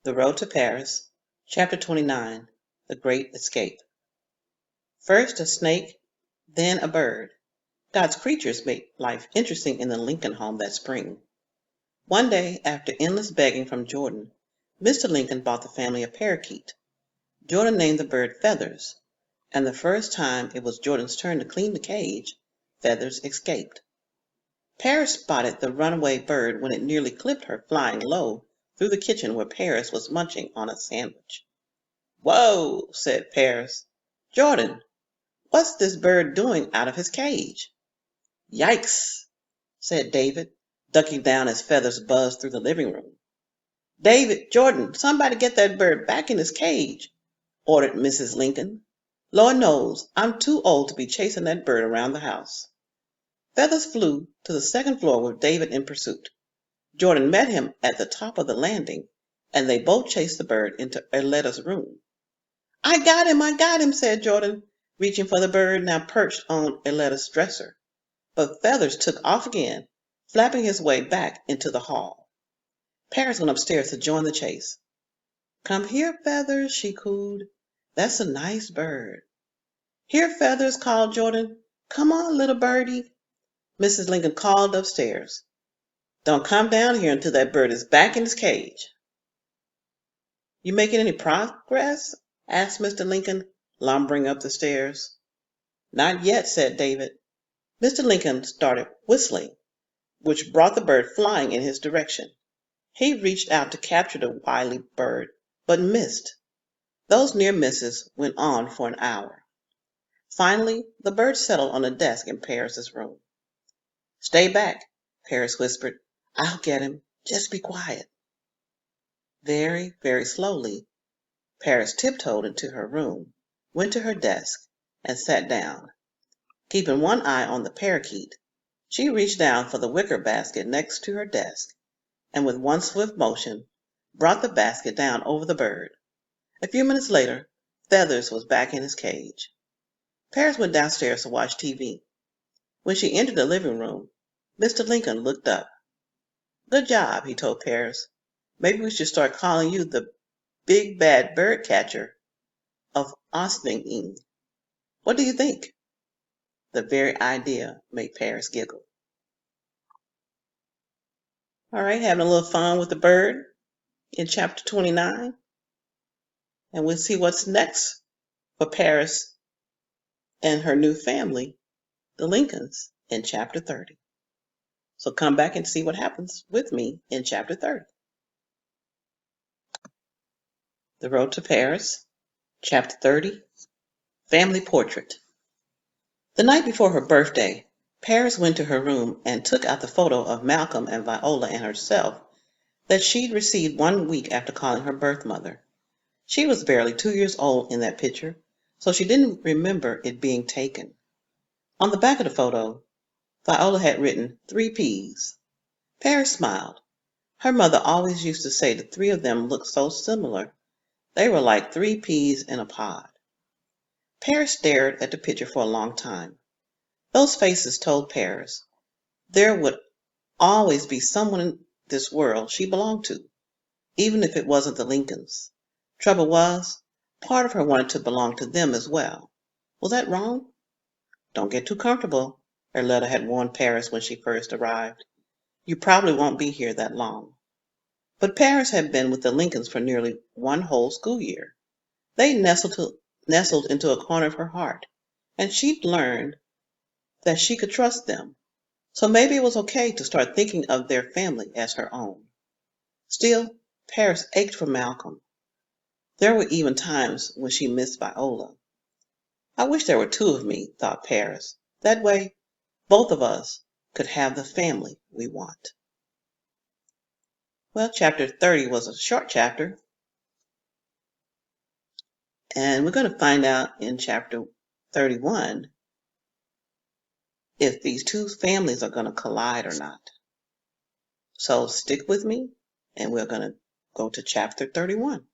The Road to Paris, Chapter 29, The Great Escape. First a snake, then a bird. God's creatures made life interesting in the Lincoln home that spring. One day, after endless begging from Jordan, Mr. Lincoln bought the family a parakeet. Jordan named the bird Feathers, and the first time it was Jordan's turn to clean the cage, Feathers escaped. Paris spotted the runaway bird when it nearly clipped her flying low through the kitchen where Paris was munching on a sandwich. "Whoa!" said Paris. "Jordan, what's this bird doing out of his cage?" "Yikes!" said David, ducking down as Feathers buzzed through the living room. "David, Jordan, somebody get that bird back in his cage," ordered Mrs. Lincoln. "Lord knows, I'm too old to be chasing that bird around the house." Feathers flew to the second floor with David in pursuit. Jordan met him at the top of the landing, and they both chased the bird into Arletta's room. I got him," said Jordan, reaching for the bird now perched on Arletta's dresser. But Feathers took off again, flapping his way back into the hall. Paris went upstairs to join the chase. "Come here, Feathers," she cooed. "That's a nice bird." "Here, Feathers," called Jordan. "Come on, little birdie." Mrs. Lincoln called upstairs. "Don't come down here until that bird is back in his cage." "You making any progress?" asked Mr. Lincoln, lumbering up the stairs. "Not yet," said David. Mr. Lincoln started whistling, which brought the bird flying in his direction. He reached out to capture the wily bird, but missed. Those near misses went on for an hour. Finally, the bird settled on a desk in Paris's room. "Stay back," Paris whispered. "I'll get him. Just be quiet." Very, very slowly, Paris tiptoed into her room, went to her desk, and sat down. Keeping one eye on the parakeet, she reached down for the wicker basket next to her desk, and with one swift motion, brought the basket down over the bird. A few minutes later, Feathers was back in his cage. Paris went downstairs to watch TV. When she entered the living room, Mr. Lincoln looked up. "Good job," he told Paris. "Maybe we should start calling you the big bad bird catcher of Ossining. What do you think?" The very idea made Paris giggle. All right, having a little fun with the bird in chapter 29. And we'll see what's next for Paris and her new family, the Lincolns, in chapter 30. So come back and see what happens with me in chapter 30. The Road to Paris, chapter 30, Family Portrait. The night before her birthday, Paris went to her room and took out the photo of Malcolm and Viola and herself that she'd received 1 week after calling her birth mother. She was barely 2 years old in that picture, so she didn't remember it being taken. On the back of the photo, Viola had written 3 Ps. Paris smiled. Her mother always used to say the 3 of them looked so similar. They were like 3 peas in a pod. Paris stared at the picture for a long time. Those faces told Paris there would always be someone in this world she belonged to, even if it wasn't the Lincolns. Trouble was, part of her wanted to belong to them as well. Was that wrong? "Don't get too comfortable," Arletta had warned Paris when she first arrived. "You probably won't be here that long." But Paris had been with the Lincolns for nearly 1 whole school year. They nestled into a corner of her heart, and she'd learned that she could trust them. So maybe it was okay to start thinking of their family as her own. Still, Paris ached for Malcolm. There were even times when she missed Viola. "I wish there were 2 of me," thought Paris. "That way, both of us could have the family we want." Well, chapter 30 was a short chapter, and we're going to find out in chapter 31 if these 2 families are going to collide or not. So stick with me, and we're going to go to chapter 31.